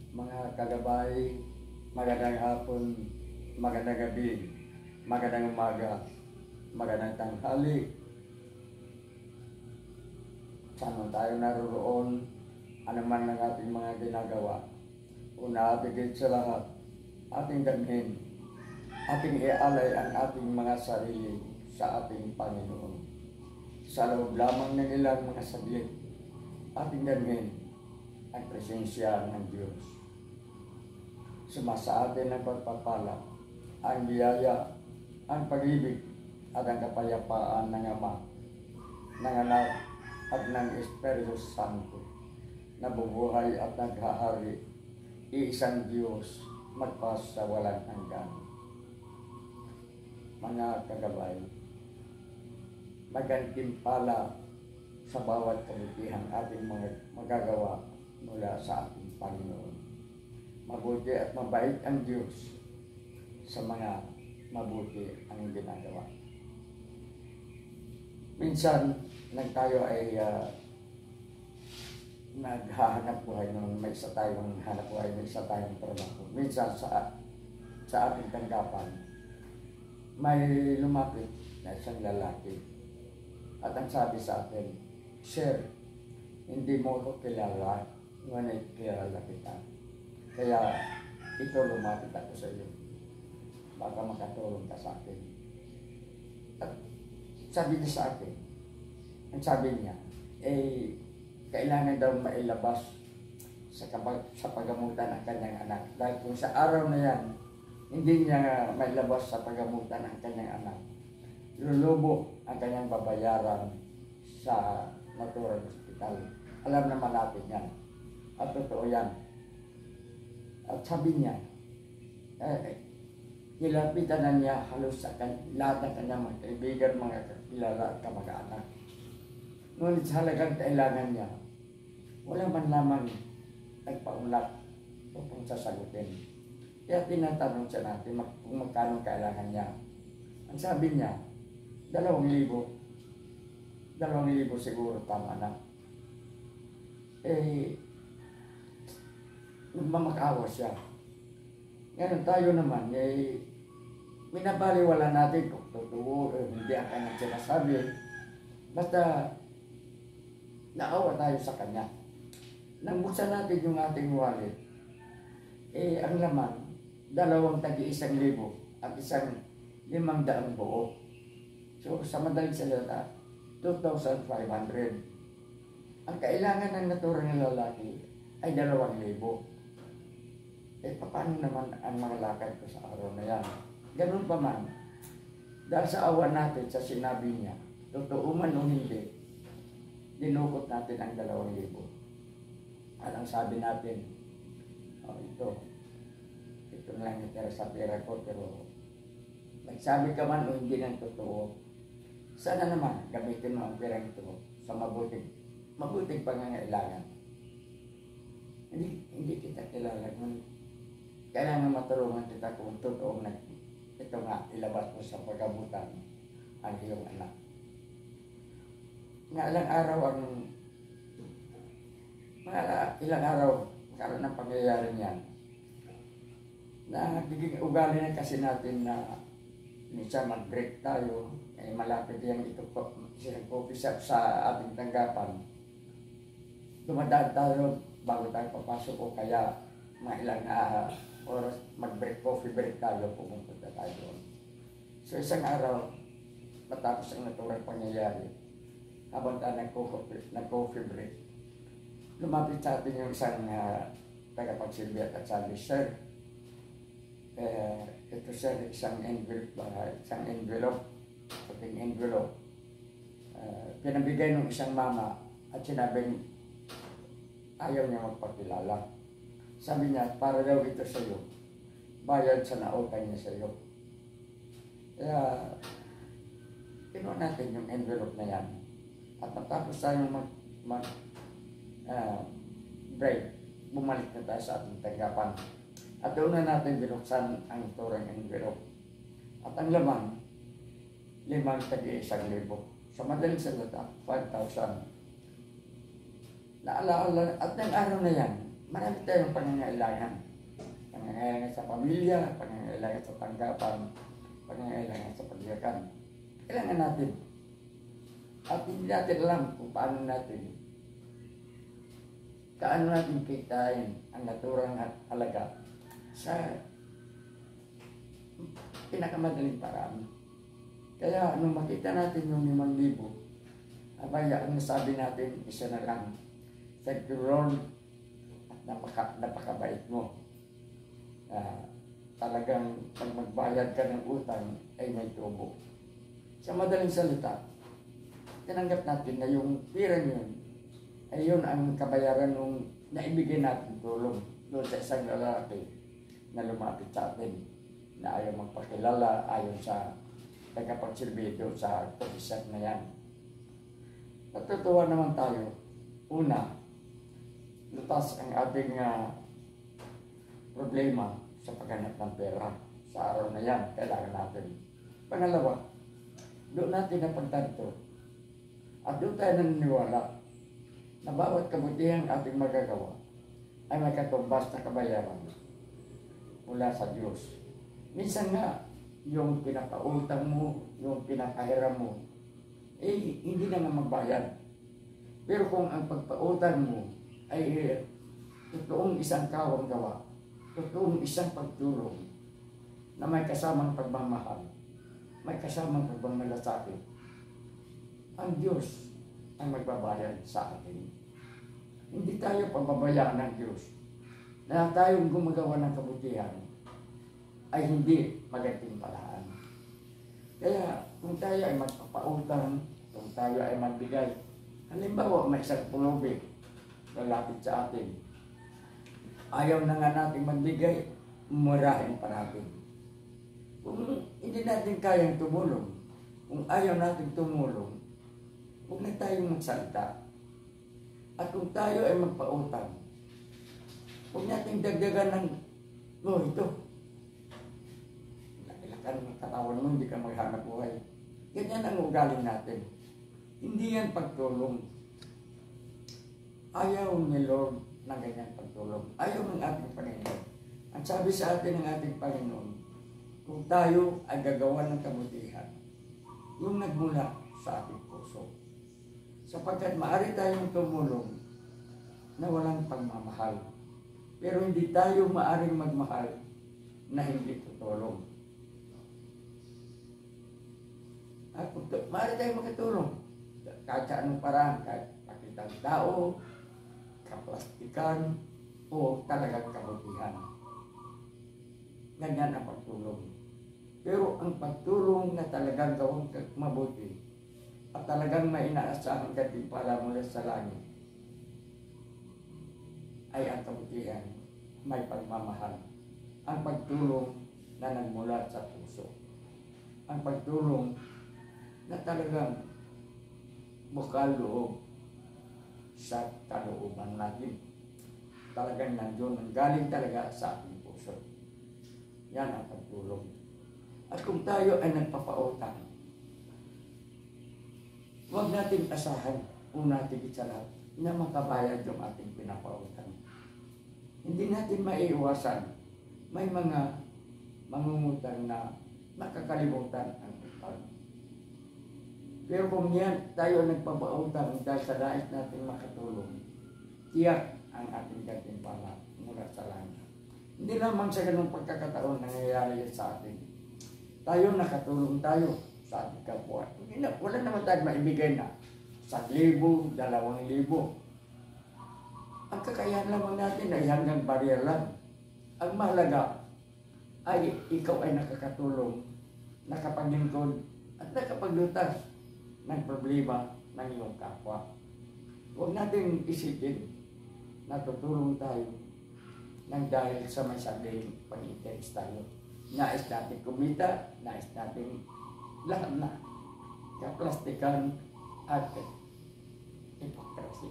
Mga kagabay, magandang hapon, magandang gabi, magandang umaga, magandang tanghali. Saan man tayo naroon, ano man ang ating mga ginagawa. Una, higit sa lahat, ating damhin, ating ialay ang ating mga sarili sa ating Panginoon. Sa loob lamang ng ilang mga saglit, ating damhin ang presensya ng Diyos. Sumasa atin ang pagpapala, ang biyaya, ang pag-ibig at ang kapayapaan ng Ama, ng Anak at ng Espiritu Santo, na bubuhay at naghahari, iisang Diyos, magpas sa walang hanggan. Mga kagabay, magantimpala sa bawat kabutihang ating mga magagawa mula sa ating Panginoon. Mabuti at mabait ang Diyos sa mga mabuti ang ginagawa. Minsan, nang tayo ay naghahanap buhay nung may isa tayong hanap buhay, may isa tayong trabaho. Minsan sa ating tanggapan, may lumapit na isang lalaki. At ang sabi sa akin, "Sir, hindi mo ako kilala, ngunit kilala kita. Kaya ito lumapit ako sa iyo. Baka makatulong ka sa akin." At sabi niya sa akin, ang sabi niya, kailangan daw mailabas sa pagamutan ng kanyang anak. Dahil kung sa araw na yan, hindi niya mailabas sa pagamutan ng kanyang anak, lulubo ang kanyang babayaran sa Natural Hospital. Alam naman natin yan. At totoo yan. At sabi niya, nilapitan na niya halos sa lahat ng kanyang mga kaibigan, mga kakilala at kamag-anak. Ngunit sa halagang kailangan niya, wala man lamang nagpaunlak upang sasagutin. Kaya tinatanong siya natin kung magkano kailangan niya. Ang sabi niya, 2,000. 2,000 siguro tama na. Mamakaawa siya. Ngayon tayo naman, minabaliwala natin kung totoo, hindi ang kanyang sinasabi. Basta naawa tayo sa kanya. Nang buksan natin yung ating wallet, ang laman, 2,100 at 500 buo. So sa madaling salita, 2,500. Ang kailangan ng natural na lalaki ay 2,000. Paano naman ang mga lakad ko sa araw na yan? Ganun pa man, dahil sa awa natin sa sinabi niya, totoo man o hindi, dinukot natin ang 2,000. At ang sabi natin, ito lang natira sa pera ko, pero nagsabi ka man o hindi ng totoo, sana naman gamitin mo ang pera ito sa mabuting pangangailangan. Hindi kita kilala, kailangan matulungan kita kung totoo na ito nga ilabas mo sa pagkabutan ang iyong anak. Ilang araw karoon ng pangyayari niyan, na nagiging ugali na kasi natin na minsan mag-break tayo, malapit yung isang coffee shop sa ating tanggapan. Dumadaan tayo bago tayo papasok o kaya mga ilang oras mag-break, coffee break tayo, pumunta tayo doon. So isang araw, matapos ang naturang pangyayari, habang tayo nag-coffee break, lumapit sa atin yung isang tagapagsilbi at sabi, "Sir, ito sir, isang envelope, puting envelope. Pinabigay ng isang mama at sinabing ayaw niya magpakilala. Sabi niya, para daw ito sa iyo, bayad sa nautang niya sa iyo." Kaya, kinuha natin yung envelope na yan. At matapos tayong break, bumalik na tayo sa ating tanggapan. At doon na natin binuksan ang turang envelope. At ang laman, 5,100. Sa madaling salita, 5,000. Naalaala, at ng araw na yan, Marami tayong pangangailangan. Pangangailangan sa pamilya, pangangailangan sa tanggapan, pangangailangan sa pagyakan. Kailangan natin. At hindi natin alam kung paano natin kitain ang naturang halaga sa pinakamadaling paraan. Kaya nung makita natin yung 5,000, abaya, ang nasabi natin, isa na lang, thank you Lord, at napakabait mo. Talagang pag magbayad ka ng utang ay may tubo. Sa madaling salita, tinanggap natin na yung pira yun ay yun ang kabayaran nung naibigay natin tulong doon sa isang lalaki na lumapit sa atin na ayaw magpakilala ayon sa tagapagsilbido sa komisyon na yan. Natutuwa naman tayo. Una, lutas ang ating problema sa paghanap ng pera. Sa araw na yan, kailangan natin. Pangalawa, doon natin napagtanto at doon tayo naniniwala na bawat kabutihan ating magagawa ay may katumbas na kabayaran mula sa Diyos. Minsan nga, yung pinapautang mo, yung pinapahiram mo, hindi na nga magbayad. Pero kung ang pagpautang mo ay totoong isang kawang gawa, totoong isang pagtulong na may kasamang pagmamahal, may kasamang pagmamalasakit, ang Diyos ang magbabayad sa atin. Hindi tayo pababayaan ng Diyos na tayong gumagawa ng kabutihan ay hindi magantimpalaan. Kaya kung tayo ay magpapautang, kung tayo ay magbigay, halimbawa may isang pulubi lalapit sa atin, ayaw na nga natin magbigay, murahin pa natin. Kung hindi natin kayang tumulong, kung ayaw natin tumulong, huwag na tayong magsalita. At kung tayo ay magpautang, huwag natin dagdagan ng, ito, lakilakan ng katawan mo, hindi ka maghanap buhay. Ganyan ang ugaling natin. Hindi yan pagtulong. Ayaw ni Lord na ganyan pagtulong. Ayaw ng ating Panginoon. Ang sabi sa atin ng ating Panginoon, kung tayo ay gagawa ng kabutihan, yung nagmula sa ating puso. Sapagkat maaari tayong tumulong na walang pagmamahal. Pero hindi tayo maaring magmahal na hindi tutulong. At maaari tayong makatulong. Kahit sa anong paraan, kahit pakitang tao, kaplastikan, o talagang kabutihan. Ganyan ang pagtulong. Pero ang pagtulong na talagang gawang mabuti, at talagang may inaasahan katimpala mula sa langit, ay ang kabutihan, may pagmamahal. Ang pagtulong na nagmula sa puso. Ang pagtulong na talagang bukal loob sa kalooban natin. Talagang nandiyon, galing talaga sa ating puso. Yan ang pagtulong. At kung tayo ay nagpapautang, huwag natin asahan, una natin sa lahat, na makabayad yung ating pinapautang. Hindi natin maiiwasan. May mga mangungutang na nakakalimutan ang utang. Pero kung yan, tayo nagpapautang dahil sa nais natin makatulong, tiyak ang ating gantimpala mula sa langit. Hindi lamang sa ganung pagkakataon nangyayari yan sa atin. Tayo nakatulong tayo sa ating kapwa. Wala naman tayo maibigay na 1,000, 2,000. Ang kakayahan lamang natin ay hanggang barya lang. Ang mahalaga ay ikaw ay nakakatulong, nakapaglingkod, at nakapaglutas ng problema ng iyong kapwa. Huwag natin isipin na tutulong tayo nang dahil sa may sariling pag-interest tayo. Nais natin kumita, nais natin lahat na kaplastikan at hypocrisy.